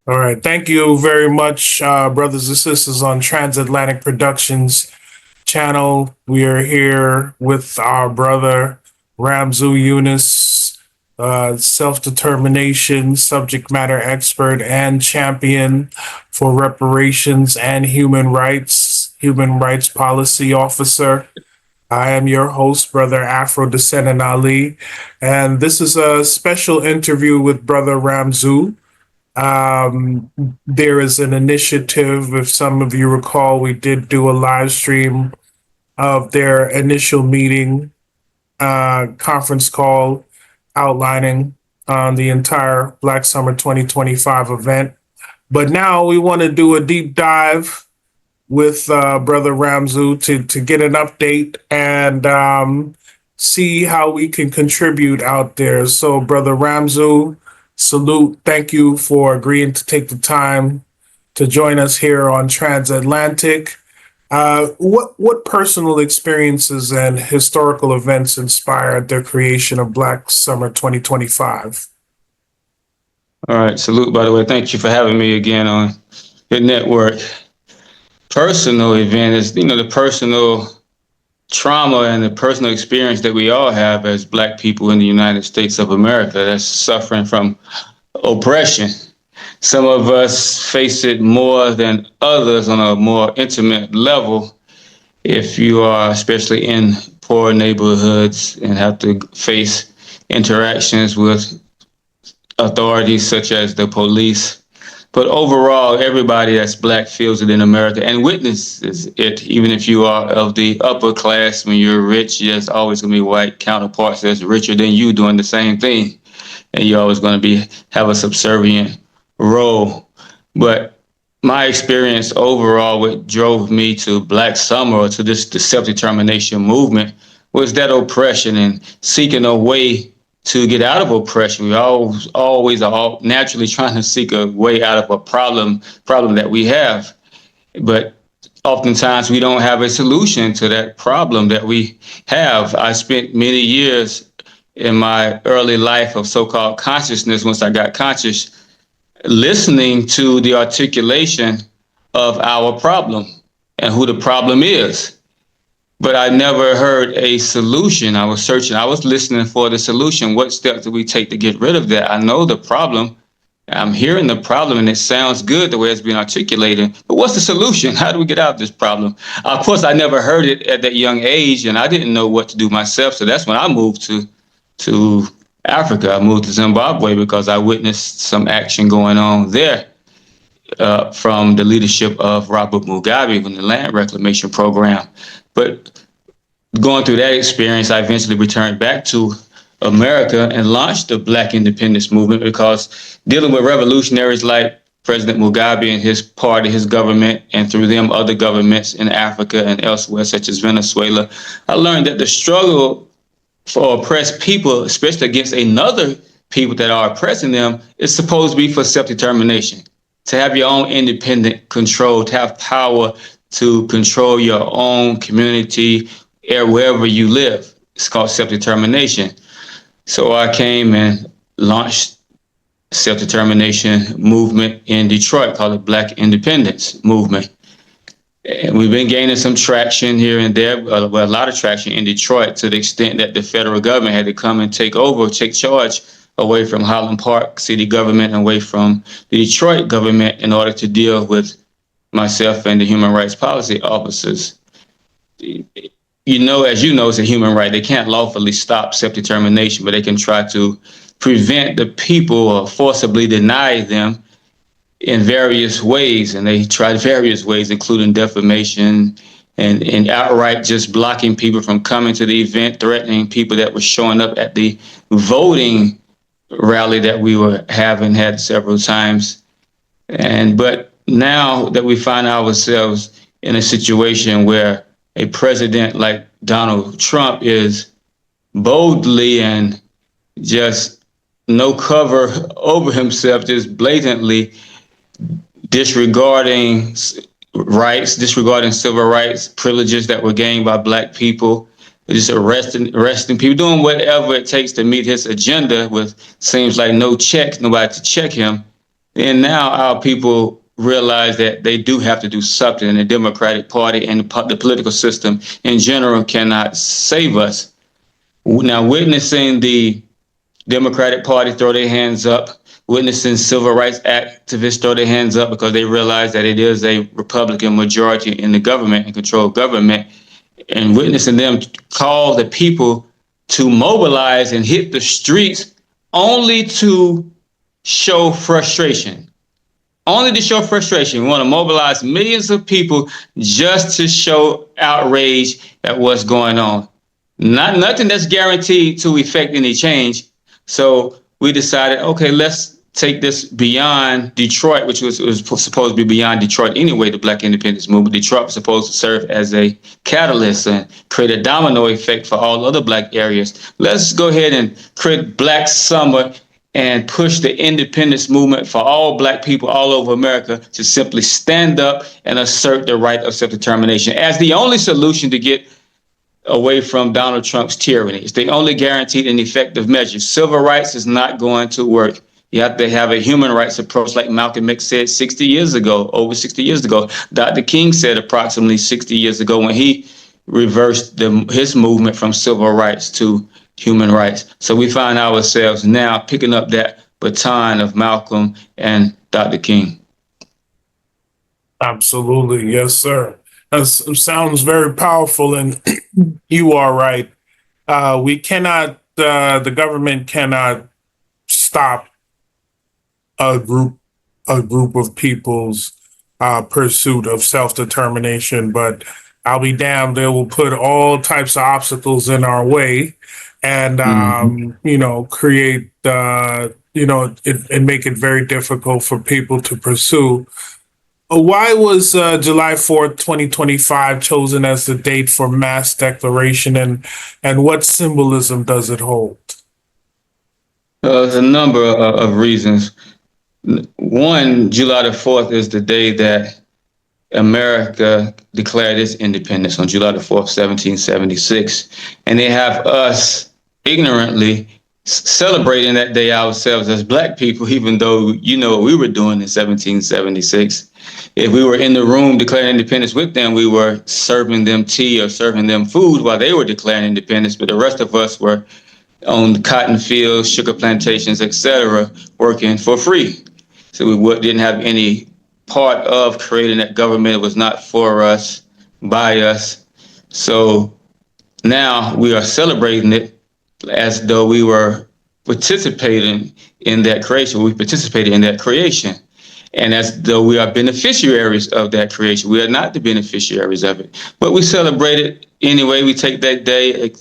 All right. Thank you very much, brothers and sisters on Transatlantic Productions channel. We are here with our brother Ramzu Yunus, self-determination subject matter expert and champion for reparations and human rights policy officer. I am your host, Brother Afro Descendant Ali, and this is a special interview with Brother Ramzu. Um, there is an initiative, if some of you recall, we did do a live stream of their initial meeting, conference call outlining the entire Black Summer 2025 event. But now we want to do a deep dive with Brother Ramzu to get an update and see how we can contribute out there. So, Brother Ramzu, salute. Thank you for agreeing to take the time to join us here on Transatlantic. What personal experiences and historical events inspired the creation of Black Summer 2025? All right, salute, by the way. Thank you for having me again on your network. Personal event is, the personal trauma and the personal experience that we all have as Black people in the United States of America that's suffering from oppression. Some of us face it more than others on a more intimate level. If you are especially in poor neighborhoods and have to face interactions with authorities such as the police. But overall, everybody that's Black feels it in America and witnesses it. Even if you are of the upper class, when you're rich, there's always going to be white counterparts that's richer than you doing the same thing. And you're always going to have a subservient role. But my experience overall, what drove me to Black Summer or to the self-determination movement was that oppression and seeking a way to get out of oppression. We always are naturally trying to seek a way out of a problem that we have. But oftentimes we don't have a solution to that problem that we have. I spent many years in my early life of so-called consciousness, once I got conscious, listening to the articulation of our problem and who the problem is. But I never heard a solution. I was searching. I was listening for the solution. What steps do we take to get rid of that? I know the problem. I'm hearing the problem, and it sounds good the way it's being articulated. But what's the solution? How do we get out of this problem? Of course, I never heard it at that young age, and I didn't know what to do myself. So that's when I moved to Africa. I moved to Zimbabwe because I witnessed some action going on there from the leadership of Robert Mugabe in the land reclamation program. But going through that experience, I eventually returned back to America and launched the Black independence movement, because dealing with revolutionaries like President Mugabe and his party, his government, and through them other governments in Africa and elsewhere, such as Venezuela, I learned that the struggle for oppressed people, especially against another people that are oppressing them, is supposed to be for self-determination, to have your own independent control, to have power to control your own community wherever you live. It's called self-determination. So I came and launched self-determination movement in Detroit called the Black Independence Movement. And we've been gaining some traction here and there, a lot of traction in Detroit, to the extent that the federal government had to come and take charge away from Highland Park city government and away from the Detroit government in order to deal with myself and the human rights policy officers. As you know, it's a human right. They can't lawfully stop self-determination, but they can try to prevent the people or forcibly deny them in various ways. And they tried various ways, including defamation and outright just blocking people from coming to the event, threatening people that were showing up at the voting rally that we had several times. But now that we find ourselves in a situation where a president like Donald Trump is boldly and just no cover over himself, just blatantly disregarding civil rights privileges that were gained by Black people, just arresting people, doing whatever it takes to meet his agenda with seems like nobody to check him. then now our people realize that they do have to do something, and the Democratic Party and the political system in general cannot save us. Now, witnessing the Democratic Party throw their hands up, witnessing civil rights activists throw their hands up because they realize that it is a Republican majority in the government and controlled government, and witnessing them call the people to mobilize and hit the streets only to show frustration. Only to show frustration. We want to mobilize millions of people just to show outrage at what's going on. Nothing that's guaranteed to effect any change. So we decided, okay, let's take this beyond Detroit, which was supposed to be beyond Detroit anyway, the Black Independence Movement. Detroit was supposed to serve as a catalyst and create a domino effect for all other Black areas. Let's go ahead and create Black Summer and push the independence movement for all Black people all over America to simply stand up and assert the right of self-determination as the only solution to get away from Donald Trump's tyranny. It's the only guaranteed and effective measure. Civil rights is not going to work. You have to have a human rights approach, like Malcolm X said 60 years ago, over 60 years ago. Dr. King said approximately 60 years ago when he reversed his movement from civil rights to human rights. So we find ourselves now picking up that baton of Malcolm and Dr. King. Absolutely. Yes, sir. That sounds very powerful, and you are right. We cannot, the government cannot stop a group of people's pursuit of self-determination, but I'll be damned, they will put all types of obstacles in our way and, create, and make it very difficult for people to pursue. Why was July 4th, 2025 chosen as the date for mass declaration, and what symbolism does it hold? There's a number of reasons. One, July the 4th is the day that America declared its independence on July the 4th, 1776. And they have us ignorantly celebrating that day ourselves as Black people, even though you know what we were doing in 1776. If we were in the room declaring independence with them, we were serving them tea or serving them food while they were declaring independence, but the rest of us were on cotton fields, sugar plantations, etc., working for free. So we didn't have any part of creating that government. It was not for us, by us. So now we are celebrating it as though we were participating in that creation. We participated in that creation. And as though we are beneficiaries of that creation. We are not the beneficiaries of it, but we celebrate it anyway. We take that day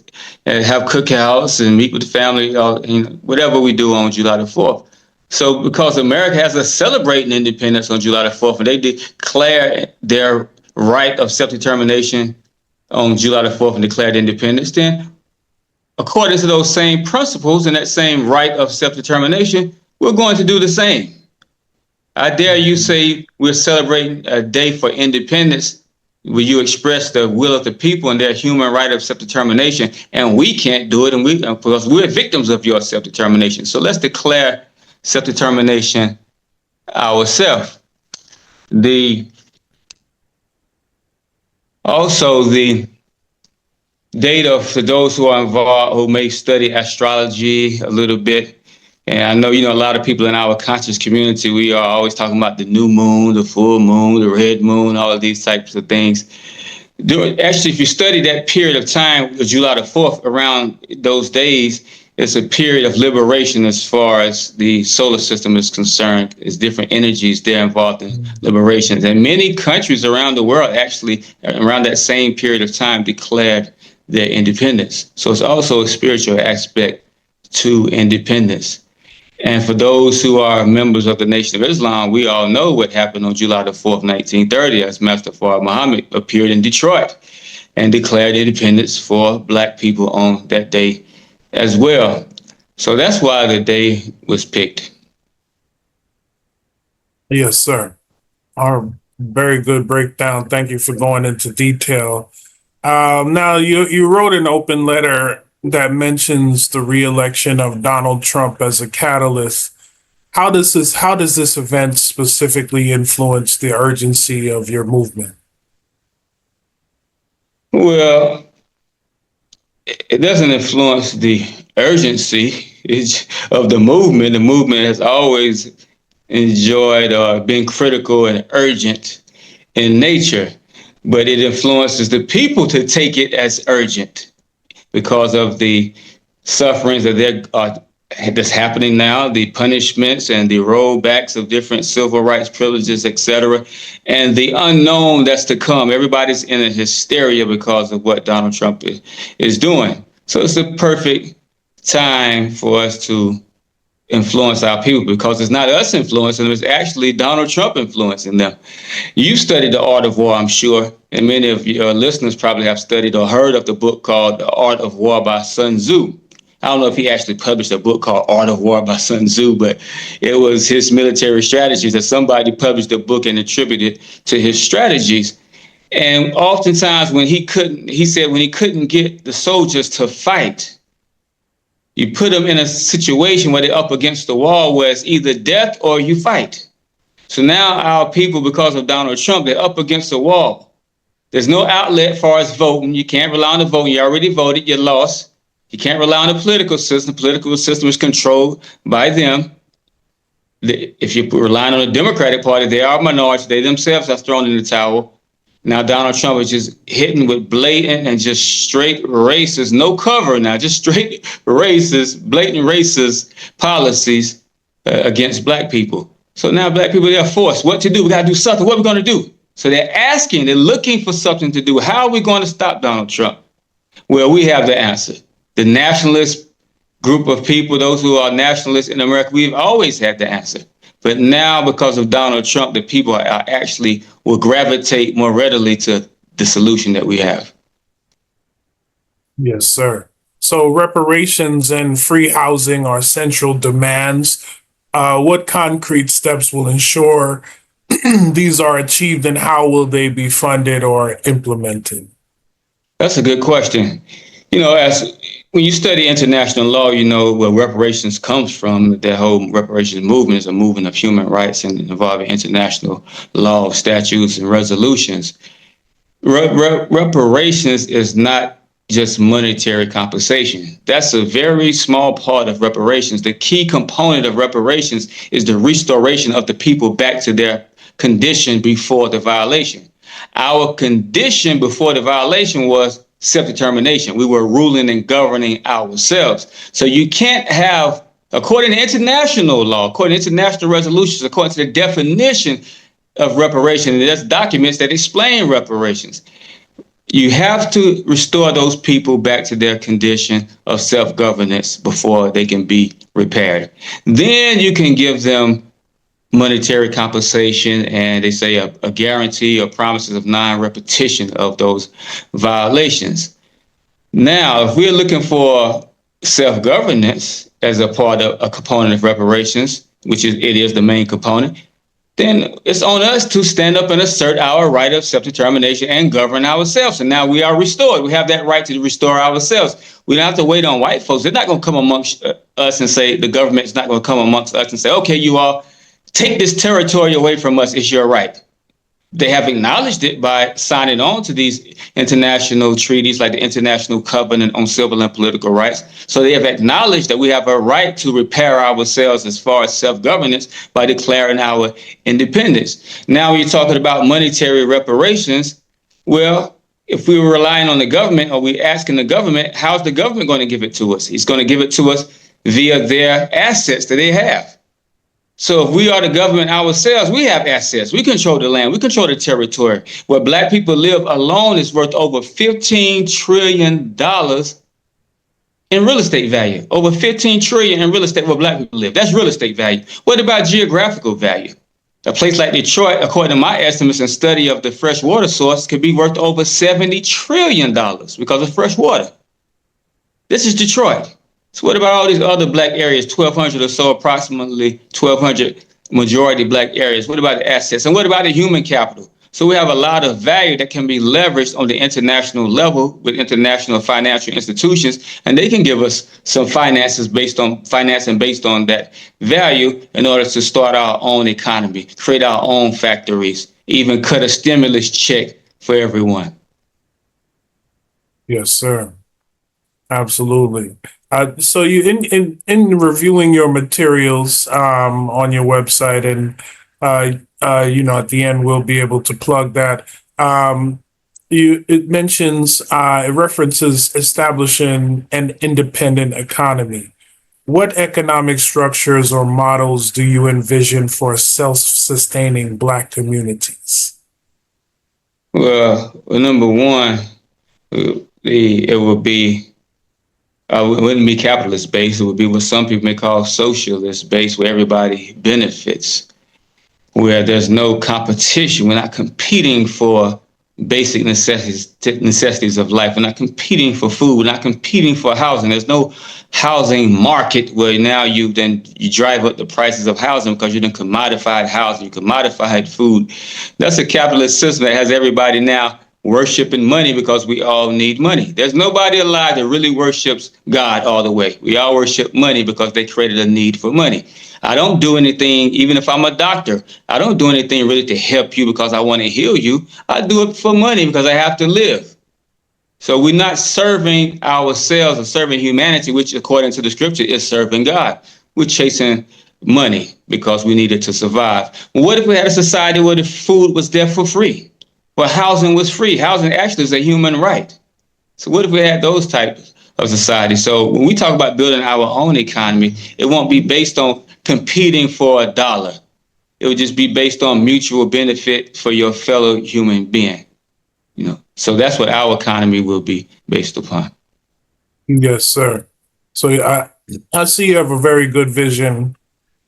and have cookouts and meet with the family, whatever we do on July the 4th. So because America has us celebrating independence on July the 4th, and they declare their right of self-determination on July the 4th and declared independence, then according to those same principles and that same right of self-determination, we're going to do the same. I dare you say we're celebrating a day for independence where you express the will of the people and their human right of self-determination, and we can't do it, and because we're victims of your self-determination. So let's declare self-determination ourselves. Also, the data for those who are involved, who may study astrology a little bit, and I know, a lot of people in our conscious community, we are always talking about the new moon, the full moon, the red moon, all of these types of things. Actually, if you study that period of time, July the 4th, around those days, it's a period of liberation as far as the solar system is concerned. It's different energies there involved in liberations. And many countries around the world actually, around that same period of time, declared their independence. So it's also a spiritual aspect to independence. And for those who are members of the Nation of Islam, we all know what happened on July the 4th, 1930, as Master Fard Muhammad appeared in Detroit and declared independence for Black people on that day as well. So that's why the day was picked. Yes, sir. Our very good breakdown. Thank you for going into detail. Now, you wrote an open letter that mentions the re-election of Donald Trump as a catalyst. how does this event specifically influence the urgency of your movement? Well, it doesn't influence the urgency of the movement. The movement has always enjoyed being critical and urgent in nature, but it influences the people to take it as urgent because of the sufferings that's happening now, the punishments and the rollbacks of different civil rights privileges, etc., and the unknown that's to come. Everybody's in a hysteria because of what Donald Trump is doing. So it's the perfect time for us to influence our people, because it's not us influencing them, it's actually Donald Trump influencing them. You studied The Art of War, I'm sure, and many of your listeners probably have studied or heard of the book called The Art of War by Sun Tzu. I don't know if he actually published a book called Art of War by Sun Tzu, but it was his military strategies that somebody published a book and attributed to his strategies. And oftentimes he said when he couldn't get the soldiers to fight, you put them in a situation where they're up against the wall where it's either death or you fight. So now our people, because of Donald Trump, they're up against the wall. There's no outlet as far as voting. You can't rely on the vote. You already voted. You lost. You can't rely on the political system. The political system is controlled by them. If you're relying on the Democratic Party, they are minorities. They themselves are thrown in the towel. Now Donald Trump is just hitting with blatant and just straight racist, no cover now, just straight racist, blatant racist policies against black people. So now black people, they're forced. What to do? We got to do something. What are we going to do? So they're looking for something to do. How are we going to stop Donald Trump? Well, we have the answer. The nationalist group of people, those who are nationalists in America, we've always had the answer. But now, because of Donald Trump, the people will gravitate more readily to the solution that we have. Yes, sir. So reparations and free housing are central demands. What concrete steps will ensure these are achieved, and how will they be funded or implemented? That's a good question. When you study international law, you know where reparations comes from. The whole reparations movement is a movement of human rights and involving international law, statutes, and resolutions. Reparations is not just monetary compensation. That's a very small part of reparations. The key component of reparations is the restoration of the people back to their condition before the violation. Our condition before the violation was self-determination. We were ruling and governing ourselves. So you can't have, according to international law, according to international resolutions, according to the definition of reparation, and there's documents that explain reparations, you have to restore those people back to their condition of self-governance before they can be repaired. Then you can give them monetary compensation, and they say a guarantee or promises of non-repetition of those violations. Now, if we're looking for self-governance as a component of reparations, which it is the main component, then it's on us to stand up and assert our right of self-determination and govern ourselves. And now we are restored. We have that right to restore ourselves. We don't have to wait on white folks. They're not going to come amongst us and say, the government is not going to come amongst us and say, okay, you all take this territory away from us. It's your right. They have acknowledged it by signing on to these international treaties like the International Covenant on Civil and Political Rights. So they have acknowledged that we have a right to repair ourselves as far as self-governance by declaring our independence. Now you're talking about monetary reparations. Well, if we were relying on the government, or we asking the government, how's the government going to give it to us? He's going to give it to us via their assets that they have. So if we are the government ourselves, we have assets. We control the land. We control the territory. Where black people live alone is worth over $15 trillion in real estate value. Over $15 trillion in real estate where black people live. That's real estate value. What about geographical value? A place like Detroit, according to my estimates and study of the fresh water source, could be worth over $70 trillion because of fresh water. This is Detroit. So what about all these other black areas, 1,200 or so, approximately 1,200 majority black areas? What about the assets? And what about the human capital? So we have a lot of value that can be leveraged on the international level with international financial institutions, and they can give us some financing based on that value in order to start our own economy, create our own factories, even cut a stimulus check for everyone. Yes, sir. Absolutely. So you in reviewing your materials on your website, and at the end we'll be able to plug that. It references establishing an independent economy. What economic structures or models do you envision for self-sustaining Black communities? Well, number one, it would be it wouldn't be capitalist based. It would be what some people may call socialist based, where everybody benefits, where there's no competition. We're not competing for basic necessities of life. We're not competing for food. We're not competing for housing. There's no housing market where now you drive up the prices of housing because you're in commodified housing, you commodified food. That's a capitalist system that has everybody now worshiping money because we all need money. There's nobody alive that really worships God all the way. We all worship money because they created a need for money. I don't do anything, even if I'm a doctor, I don't do anything really to help you because I want to heal you. I do it for money because I have to live. So we're not serving ourselves or serving humanity, which according to the scripture is serving God. We're chasing money because we need it to survive. What if we had a society where the food was there for free? Where housing was free? Housing actually is a human right. So what if we had those types of society? So when we talk about building our own economy, it won't be based on competing for a dollar. It would just be based on mutual benefit for your fellow human being. So that's what our economy will be based upon. Yes, sir. So I see you have a very good vision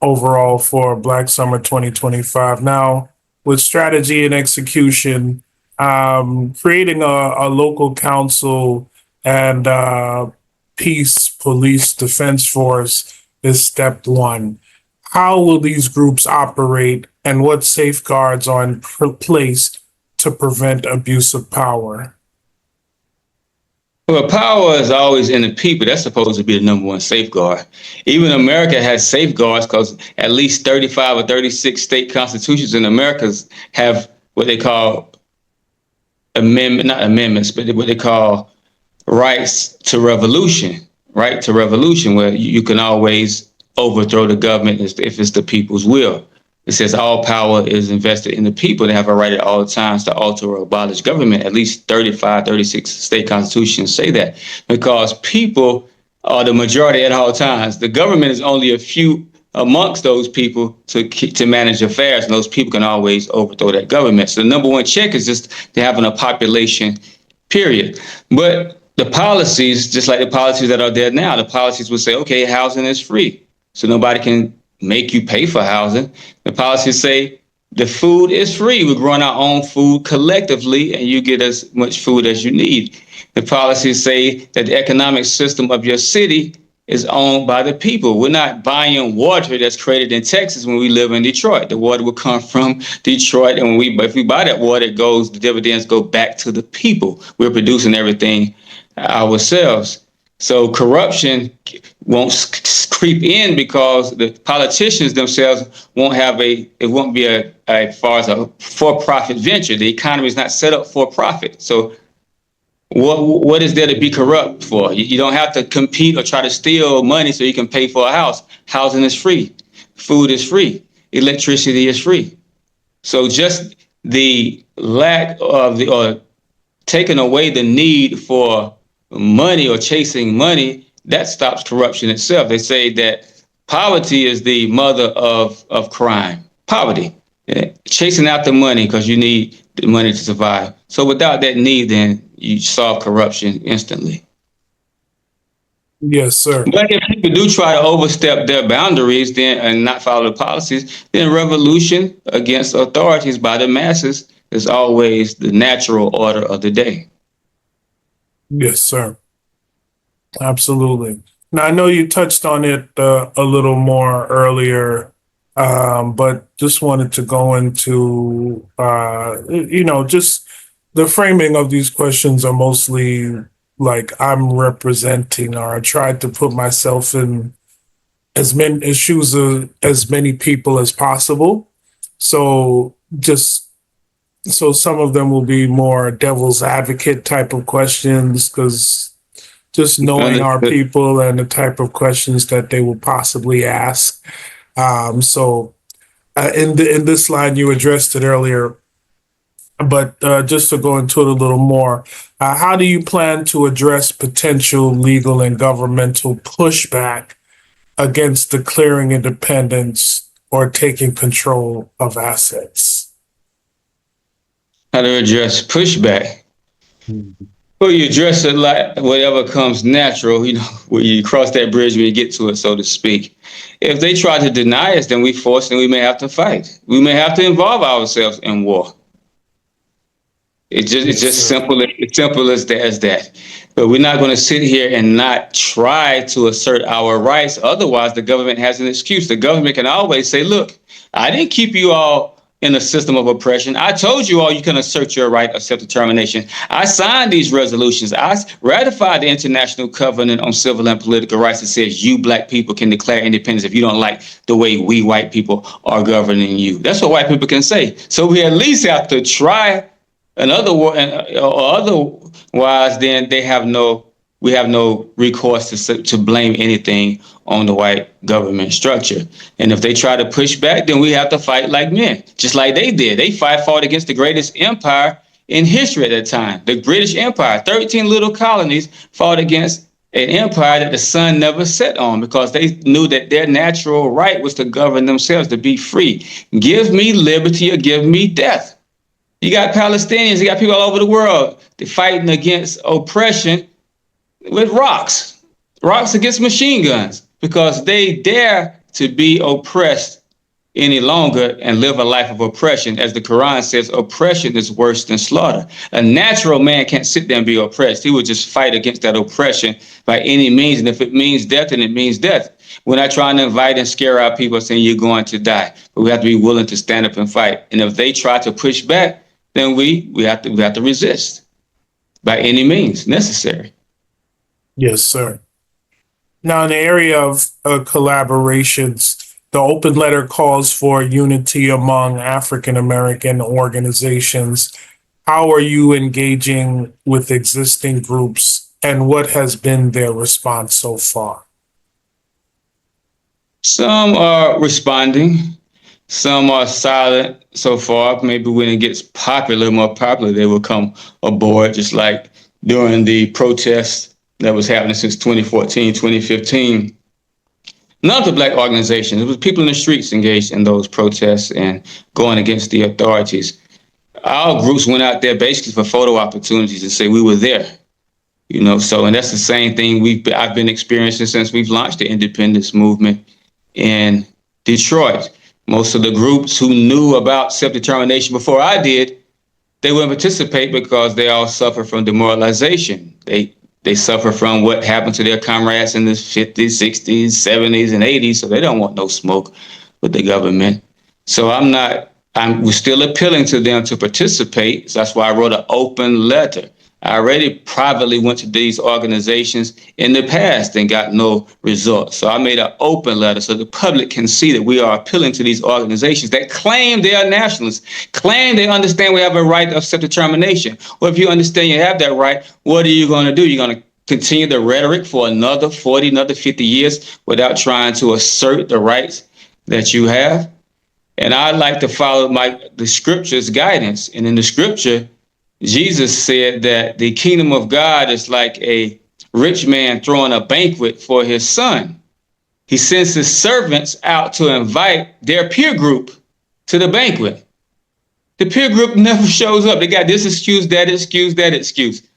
overall for Black Summer 2025. Now, with strategy and execution, creating a local council and peace, police, defense force is step one. How will these groups operate, and what safeguards are in place to prevent abuse of power? Well, power is always in the people. That's supposed to be the number one safeguard. Even America has safeguards because at least 35 or 36 state constitutions in America have what they call not amendments, but what they call rights to revolution, right to revolution, where you can always overthrow the government if it's the people's will. It says all power is invested in the people. They have a right at all times to alter or abolish government. At least 35, 36 state constitutions say that, because people are the majority at all times. The government is only a few amongst those people to manage affairs, and those people can always overthrow that government. So the number one check is just to having a population, period. But the policies, just like the policies that are there now, the policies would say, okay, housing is free, so nobody can make you pay for housing. The policies say the food is free. We're growing our own food collectively, and you get as much food as you need. The policies say that the economic system of your city is owned by the people. We're not buying water that's created in Texas when we live in Detroit. The water will come from Detroit, and if we buy that water, the dividends go back to the people. We're producing everything ourselves. So corruption won't creep in because the politicians themselves it won't be as far as a for-profit venture. The economy is not set up for profit. So what is there to be corrupt for? You don't have to compete or try to steal money so you can pay for a house. Housing is free. Food is free. Electricity is free. So just the lack of or taking away the need for money or chasing money, that stops corruption itself. They say that poverty is the mother of crime. Poverty. Chasing out the money because you need the money to survive. So without that need, then you solve corruption instantly. Yes, sir. But if people do try to overstep their boundaries and not follow the policies, then revolution against authorities by the masses is always the natural order of the day. Yes, sir. Absolutely. Now, I know you touched on it a little more earlier, But just wanted to go into, just the framing of these questions are mostly like I'm representing, or I tried to put myself in as many shoes of as many people as possible. So just so some of them will be more devil's advocate type of questions, because just knowing our Understood. people and the type of questions that they will possibly ask. So in this line, you addressed it earlier, but just to go into it a little more, how do you plan to address potential legal and governmental pushback against declaring independence or taking control of assets? How to address pushback? Well, you address it like whatever comes natural, where you cross that bridge when you get to it, so to speak. If they try to deny us, then we force, and we may have to fight. We may have to involve ourselves in war. It's Yes, just sir. simple as that. But we're not going to sit here and not try to assert our rights. Otherwise, the government has an excuse. The government can always say, look, I didn't keep you all in a system of oppression. I told you all you can assert your right of self-determination. I signed these resolutions. I ratified the International Covenant on Civil and Political Rights that says you black people can declare independence if you don't like the way we white people are governing you. That's what white people can say. So we at least have to try. Otherwise, then we have no recourse to blame anything on the white government structure. And if they try to push back, then we have to fight like men, just like they did. They fought against the greatest empire in history at that time, the British Empire. 13 little colonies fought against an empire that the sun never set on, because they knew that their natural right was to govern themselves, to be free. Give me liberty or give me death. You got Palestinians, you got people all over the world. They're fighting against oppression with rocks against machine guns, because they dare to be oppressed any longer and live a life of oppression. As the Quran says, oppression is worse than slaughter. A natural man can't sit there and be oppressed. He would just fight against that oppression by any means. And if it means death, then it means death. We're not trying to invite and scare our people saying you're going to die, but we have to be willing to stand up and fight. And if they try to push back, then we have to resist by any means necessary. Yes, sir. Now, in the area of collaborations, the open letter calls for unity among African American organizations. How are you engaging with existing groups, and what has been their response so far? Some are responding, some are silent so far. Maybe when it gets more popular, they will come aboard, just like during the protests that was happening since 2014, 2015. None of the black organizations, it was people in the streets engaged in those protests and going against the authorities. Our groups went out there basically for photo opportunities and say we were there. And that's the same thing I've been experiencing since we've launched the independence movement in Detroit. Most of the groups who knew about self-determination before I did, they wouldn't participate because they all suffer from demoralization. They suffer from what happened to their comrades in the 50s, 60s, 70s, and 80s, so they don't want no smoke with the government. So we're still appealing to them to participate. So that's why I wrote an open letter. I already privately went to these organizations in the past and got no results. So I made an open letter so the public can see that we are appealing to these organizations that claim they are nationalists, claim they understand we have a right of self-determination. Well, if you understand you have that right, what are you going to do? You're going to continue the rhetoric for another 40, another 50 years without trying to assert the rights that you have? And I like to follow the scripture's guidance. And in the scripture, Jesus said that the kingdom of God is like a rich man throwing a banquet for his son. He sends his servants out to invite their peer group to the banquet. The peer group never shows up. They got this excuse, that excuse, that excuse.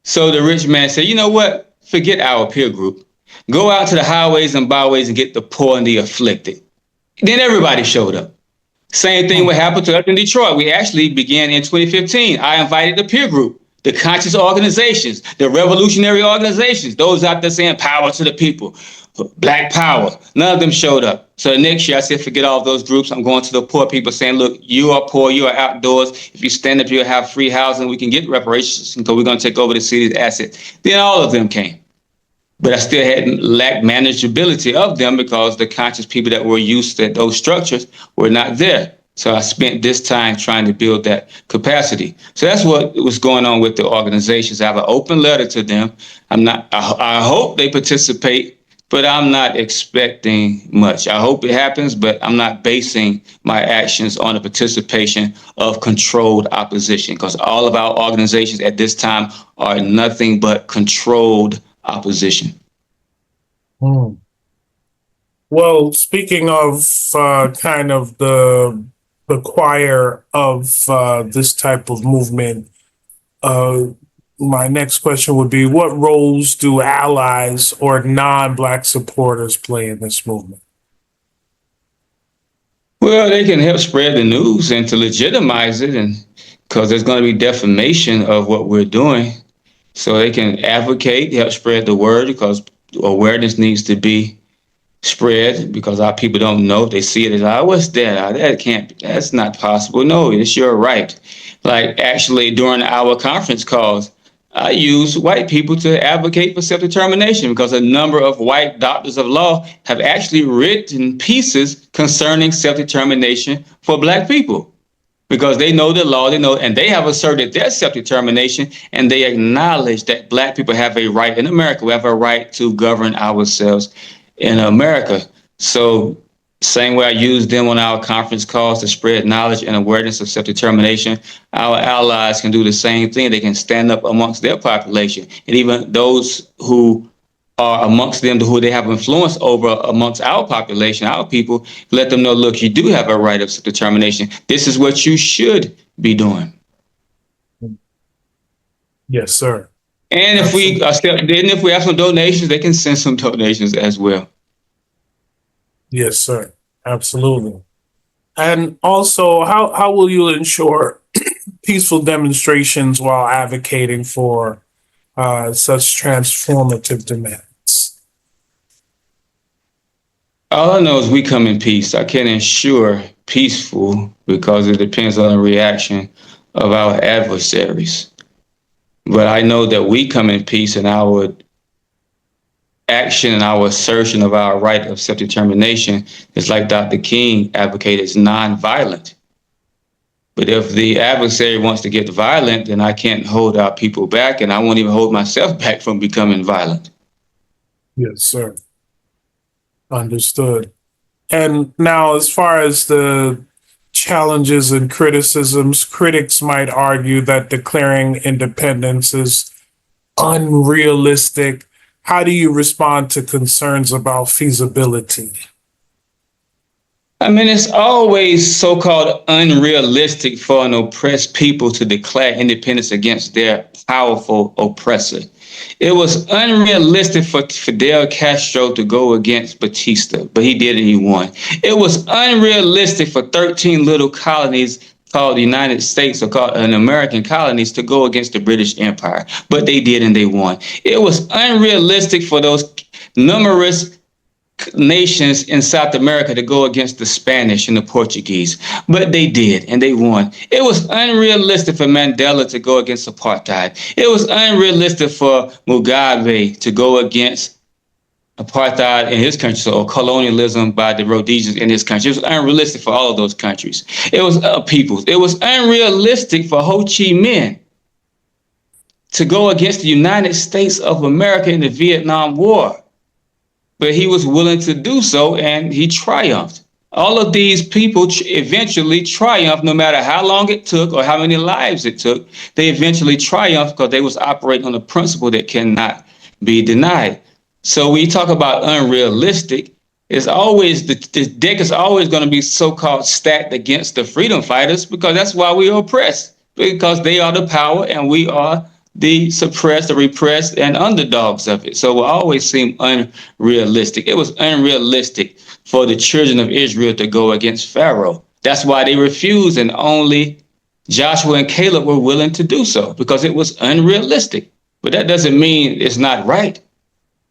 So the rich man said, you know what? Forget our peer group. Go out to the highways and byways and get the poor and the afflicted. Then everybody showed up. Same thing would happen to us in Detroit. We actually began in 2015. I invited the peer group, the conscious organizations, the revolutionary organizations, those out there saying power to the people. Black Power. None of them showed up. So the next year I said, forget all those groups. I'm going to the poor people saying, look, you are poor, you are outdoors. If you stand up, you'll have free housing. We can get reparations because we're going to take over the city's assets. Then all of them came. But I still hadn't lacked manageability of them because the conscious people that were used to those structures were not there. So I spent this time trying to build that capacity. So that's what was going on with the organizations. I have an open letter to them. I hope they participate, but I'm not expecting much. I hope it happens, but I'm not basing my actions on the participation of controlled opposition, because all of our organizations at this time are nothing but controlled opposition. Well, speaking of kind of the choir of this type of movement, my next question would be, what roles do allies or non-Black supporters play in this movement? Well, they can help spread the news and to legitimize it, and because there's going to be defamation of what we're doing. So they can advocate, help spread the word, because awareness needs to be spread, because our people don't know. They see it as, oh, what's that? That can't, that's not possible. No, it's your right. Like actually during our conference calls, I use white people to advocate for self-determination, because a number of white doctors of law have actually written pieces concerning self-determination for Black people, because they know the law, they know, and they have asserted their self-determination, and they acknowledge that Black people have a right in America. We have a right to govern ourselves in America. So same way I use them on our conference calls to spread knowledge and awareness of self-determination, our allies can do the same thing. They can stand up amongst their population, and even those who are amongst them, who they have influence over amongst our population, our people, let them know, look, you do have a right of self-determination. This is what you should be doing. Yes, sir. And if we have some donations, they can send some donations as well. Yes, sir. Absolutely. And also, how will you ensure peaceful demonstrations while advocating for such transformative demands? All I know is we come in peace. I can't ensure peaceful because it depends on the reaction of our adversaries. But I know that we come in peace, and our action and our assertion of our right of self-determination is, like Dr. King advocated, is nonviolent. But if the adversary wants to get violent, then I can't hold our people back, and I won't even hold myself back from becoming violent. Yes, sir. Understood. And now, as far as the challenges and criticisms, critics might argue that declaring independence is unrealistic. How do you respond to concerns about feasibility? I mean, it's always so-called unrealistic for an oppressed people to declare independence against their powerful oppressor. It was unrealistic for Fidel Castro to go against Batista, but he did and he won. It was unrealistic for 13 little colonies called the United States, or called an American colonies, to go against the British Empire, but they did and they won. It was unrealistic for those numerous nations in South America to go against the Spanish and the Portuguese, but they did and they won. It was unrealistic for Mandela to go against apartheid. It was unrealistic for Mugabe to go against apartheid in his country, or colonialism by the Rhodesians in his country. It was unrealistic for all of those countries. It was peoples. It was unrealistic for Ho Chi Minh to go against the United States of America in the Vietnam War. But he was willing to do so, and he triumphed. All of these people eventually triumphed, no matter how long it took or how many lives it took. They eventually triumphed because they was operating on a principle that cannot be denied. So when you talk about unrealistic, it's always the deck is always going to be so-called stacked against the freedom fighters, because that's why we are oppressed, because they are the power and we are the suppressed, the repressed, and underdogs of it. So it will always seem unrealistic. It was unrealistic for the children of Israel to go against Pharaoh. That's why they refused, and only Joshua and Caleb were willing to do so, because it was unrealistic. But that doesn't mean it's not right.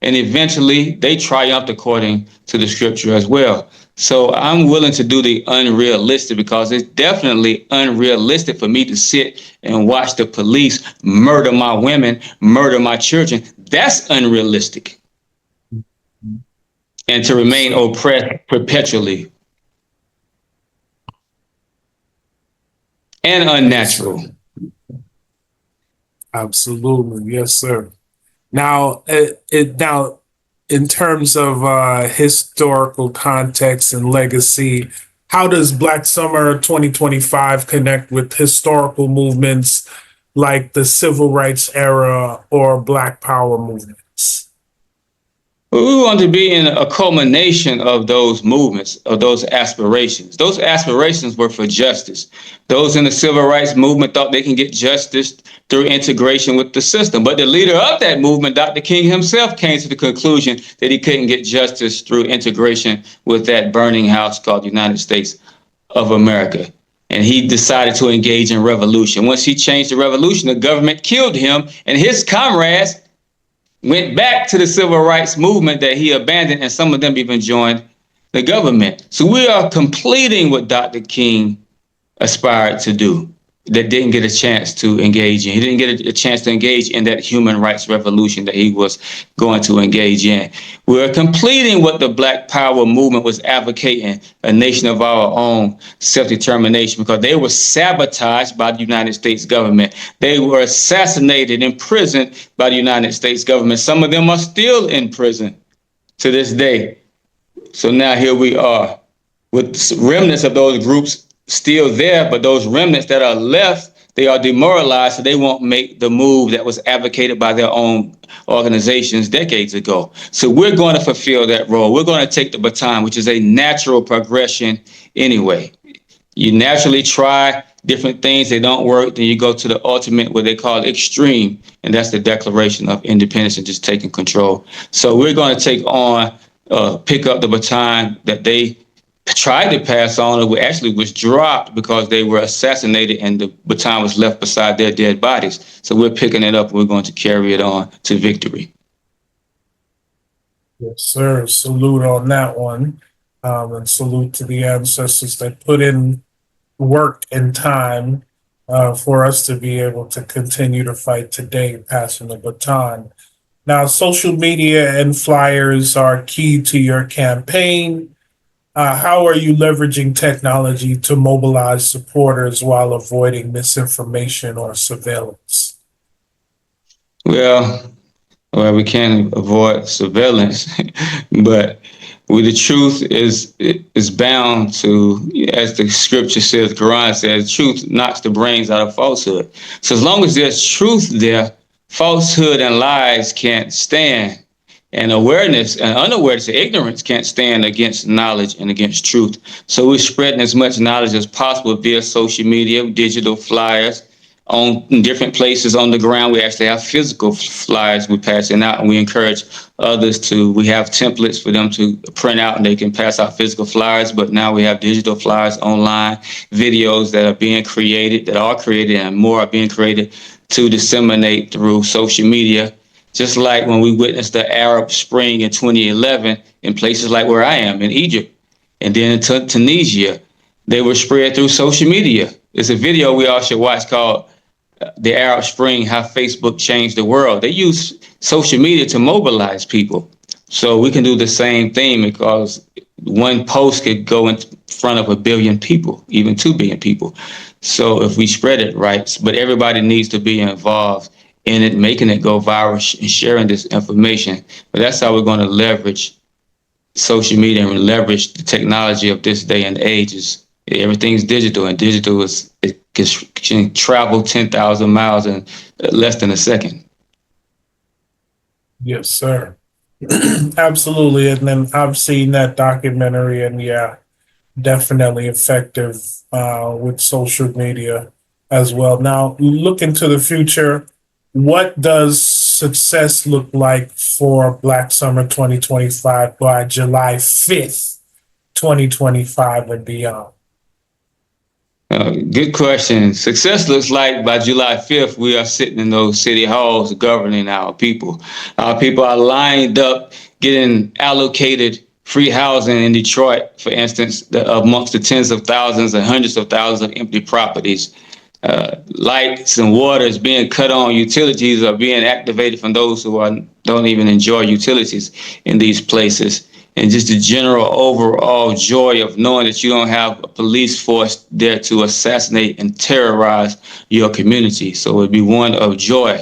and eventually they triumphed according to the scripture as well. So I'm willing to do the unrealistic, because it's definitely unrealistic for me to sit and watch the police murder my women, murder my children. That's unrealistic. And to remain oppressed perpetually. And unnatural. Yes, absolutely. Yes, sir. Now, now, in terms of historical context and legacy, how does Black Summer 2025 connect with historical movements like the Civil Rights era or Black Power movements? We want to be in a culmination of those movements, of those aspirations. Those aspirations were for justice. Those in the civil rights movement thought they can get justice through integration with the system. But the leader of that movement, Dr. King himself, came to the conclusion that he couldn't get justice through integration with that burning house called the United States of America. And he decided to engage in revolution. Once he changed the revolution, the government killed him, and his comrades went back to the civil rights movement that he abandoned, and some of them even joined the government. So we are completing what Dr. King aspired to do, that didn't get a chance to engage in. He didn't get a chance to engage in that human rights revolution that he was going to engage in. We're completing what the Black Power movement was advocating, a nation of our own, self-determination, because they were sabotaged by the United States government. They were assassinated, imprisoned by the United States government. Some of them are still in prison to this day. So now here we are with remnants of those groups still there, but those remnants that are left, they are demoralized, so they won't make the move that was advocated by their own organizations decades ago. So we're going to fulfill that role. We're going to take the baton, which is a natural progression anyway. You naturally try different things, they don't work, then you go to the ultimate, what they call extreme, and that's the Declaration of Independence and just taking control. So we're going to take on, pick up the baton that they tried to pass on, or actually was dropped because they were assassinated and the baton was left beside their dead bodies. So we're picking it up. We're going to carry it on to victory. Yes, sir. Salute on that one. And salute to the ancestors that put in work and time for us to be able to continue to fight today, passing the baton. Now, social media and flyers are key to your campaign. How are you leveraging technology to mobilize supporters while avoiding misinformation or surveillance? Well, we can't avoid surveillance, but the truth is bound to, as the scripture says, the Quran says, truth knocks the brains out of falsehood. So as long as there's truth there, falsehood and lies can't stand. And awareness and unawareness, ignorance can't stand against knowledge and against truth. So we're spreading as much knowledge as possible via social media, digital flyers, on different places on the ground. We actually have physical flyers we're passing out, and we encourage others to, we have templates for them to print out and they can pass out physical flyers, but now we have digital flyers online, videos that are being created, and more are being created to disseminate through social media. Just like when we witnessed the Arab Spring in 2011 in places like where I am in Egypt, and then in Tunisia, they were spread through social media. It's a video we all should watch called The Arab Spring, How Facebook Changed the World. They use social media to mobilize people. So we can do the same thing, because one post could go in front of 1 billion people, even 2 billion people. So if we spread it right, but everybody needs to be involved in it, making it go viral and sharing this information. But that's how we're going to leverage social media and leverage the technology of this day and age. Is everything's digital, and digital can travel 10,000 miles in less than a second. Yes, sir. Absolutely. And then I've seen that documentary, and yeah, definitely effective with social media as well. Now, look into the future. What does success look like for Black Summer 2025 by July 5th, 2025 and beyond? Good question. Success looks like by July 5th, we are sitting in those city halls governing our people. Our people are lined up getting allocated free housing in Detroit, for instance, amongst the tens of thousands and hundreds of thousands of empty properties. Lights and water is being cut on. Utilities are being activated from those who don't even enjoy utilities in these places. And just the general overall joy of knowing that you don't have a police force there to assassinate and terrorize your community. So it'd be one of joy,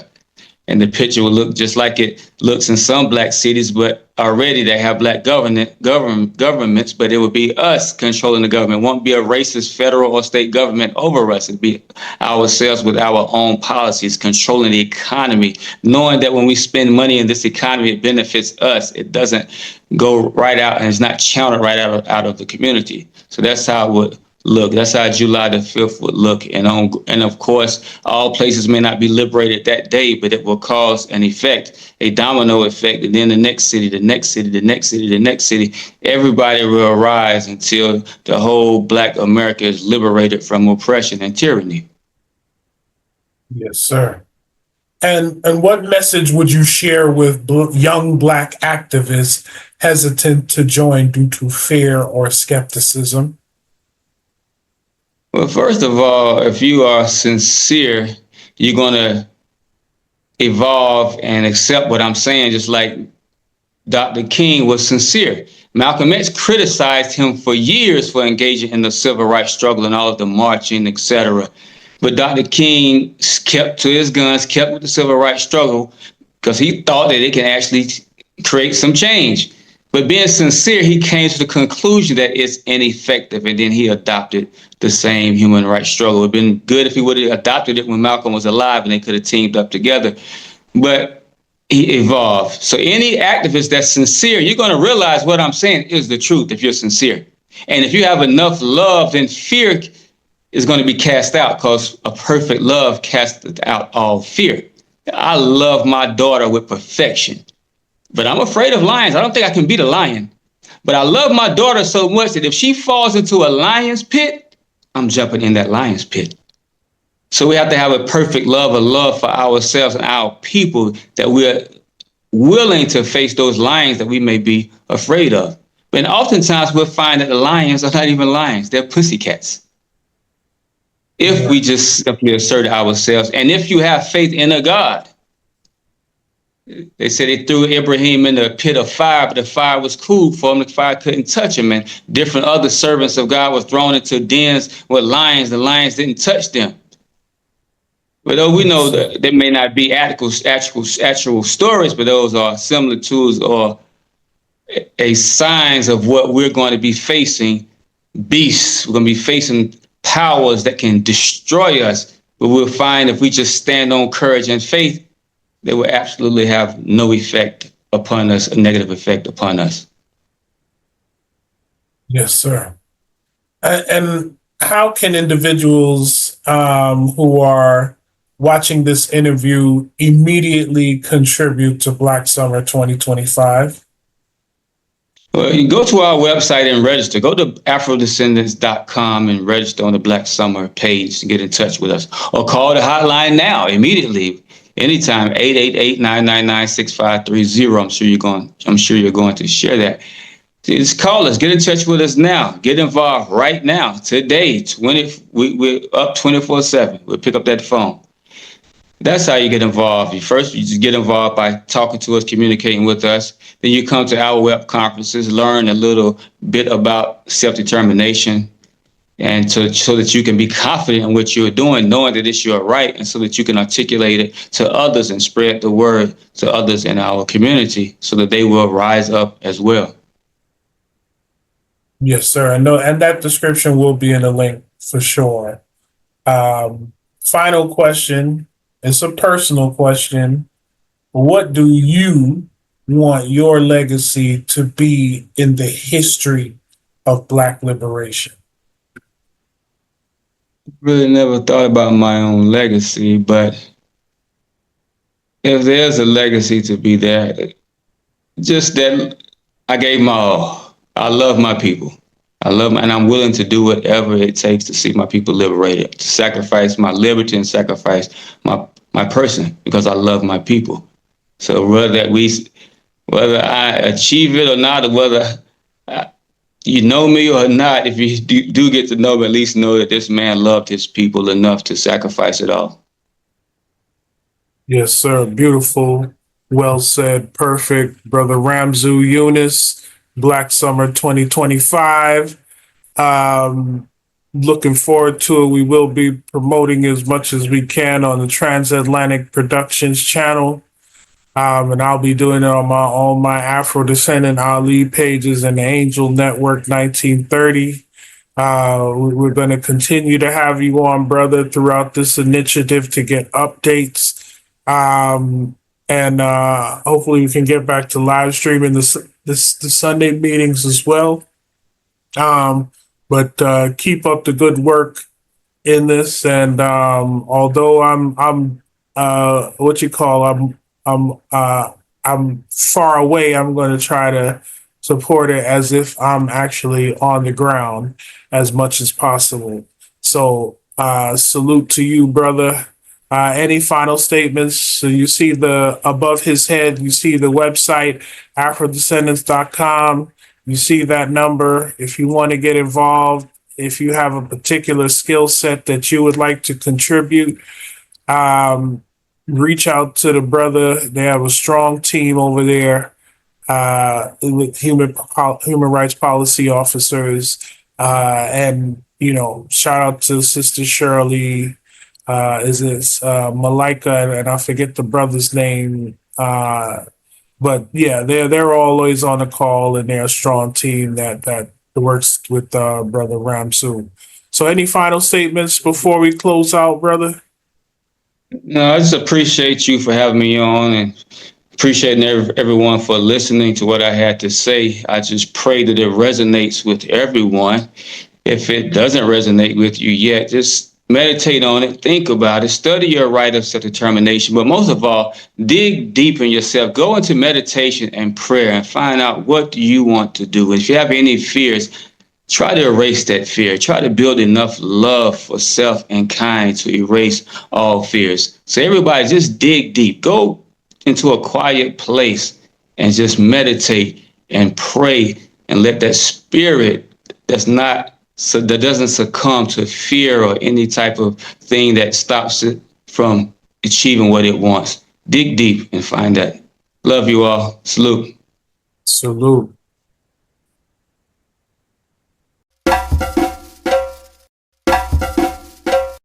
and the picture will look just like it looks in some black cities, but already they have black governments, but it would be us controlling the government. It won't be a racist federal or state government over us. It'd be ourselves with our own policies, controlling the economy, knowing that when we spend money in this economy, it benefits us. It doesn't go right out and it's not channeled right out of the community. So that's how it would look. That's how July the 5th would look. And of course, all places may not be liberated that day, but it will cause an effect, a domino effect. And then the next city, the next city, the next city, the next city, everybody will arise until the whole Black America is liberated from oppression and tyranny. Yes, sir. And what message would you share with young Black activists hesitant to join due to fear or skepticism? Well, first of all, if you are sincere, you're going to evolve and accept what I'm saying, just like Dr. King was sincere. Malcolm X criticized him for years for engaging in the civil rights struggle and all of the marching, etc. But Dr. King kept to his guns, kept with the civil rights struggle, because he thought that it can actually create some change. But being sincere, he came to the conclusion that it's ineffective, and then he adopted the same human rights struggle. It would have been good if he would have adopted it when Malcolm was alive and they could have teamed up together. But he evolved. So any activist that's sincere, you're going to realize what I'm saying is the truth if you're sincere. And if you have enough love, then fear is going to be cast out, because a perfect love casts out all fear. I love my daughter with perfection, but I'm afraid of lions. I don't think I can beat a lion. But I love my daughter so much that if she falls into a lion's pit, I'm jumping in that lion's pit. So we have to have a perfect love, a love for ourselves and our people, that we're willing to face those lions that we may be afraid of. And oftentimes we'll find that the lions are not even lions, they're pussycats. If we just simply assert ourselves, and if you have faith in a God. They said they threw Abraham in the pit of fire, but the fire was cool for him. The fire couldn't touch him. And different other servants of God were thrown into dens with lions. The lions didn't touch them. But though we know that they may not be actual stories, but those are similitudes or a signs of what we're going to be facing. Beasts. We're going to be facing powers that can destroy us. But we'll find if we just stand on courage and faith, they will absolutely have no effect upon us, a negative effect upon us. Yes, sir. And how can individuals who are watching this interview immediately contribute to Black Summer 2025? Well, you go to our website and register. Go to afrodescendants.com and register on the Black Summer page to get in touch with us. Or call the hotline now, immediately, anytime, 888-999-6530. I'm sure you're going to share that. Just call us, get in touch with us now, get involved right now, today. We're up 24/7. We'll pick up that phone. That's how you get involved. First, you just get involved by talking to us, communicating with us. Then you come to our web conferences, learn a little bit about self-determination, and so that you can be confident in what you're doing, knowing that it's your right, and so that you can articulate it to others and spread the word to others in our community so that they will rise up as well. Yes, sir. And that description will be in the link for sure. Final question. It's a personal question. What do you want your legacy to be in the history of Black liberation? Really never thought about my own legacy, but if there's a legacy to be there, just that I gave my all. I love my people. I love them, and I'm willing to do whatever it takes to see my people liberated, to sacrifice my liberty and sacrifice my person, because I love my people. So whether I achieve it or not, or whether you know me or not, if you do get to know me, at least know that this man loved his people enough to sacrifice it all. Yes, sir. Beautiful. Well said. Perfect. Brother Ramzu Yunus, Black Summer 2025. Looking forward to it. We will be promoting as much as we can on the Transatlantic Productions channel. And I'll be doing it on my Afro Descendant Ali pages and the Angel Network 1930. We're going to continue to have you on, brother, throughout this initiative to get updates. And hopefully we can get back to live streaming the Sunday meetings as well. But keep up the good work in this. And although I'm what you call I'm far away, I'm going to try to support it as if I'm actually on the ground as much as possible. So salute to you, brother. Any final statements? So you see the above his head, you see the website, afrodescendants.com. You see that number. If you want to get involved, if you have a particular skill set that you would like to contribute, reach out to the brother. They have a strong team over there with human rights policy officers. And, you know, shout out to Sister Shirley. Is it Malika? And I forget the brother's name. But yeah, they're always on the call, and they're a strong team that works with Brother Ramzu. So, any final statements before we close out, brother? No, I just appreciate you for having me on, and appreciating everyone for listening to what I had to say. I just pray that it resonates with everyone. If it doesn't resonate with you yet, just meditate on it, think about it, study your right of self-determination, but most of all, dig deep in yourself. Go into meditation and prayer and find out what you want to do. And if you have any fears, try to erase that fear. Try to build enough love for self and kind to erase all fears. So everybody, just dig deep. Go into a quiet place and just meditate and pray and let that spirit that doesn't succumb to fear or any type of thing that stops it from achieving what it wants. Dig deep and find that. Love you all. Salute. Salute.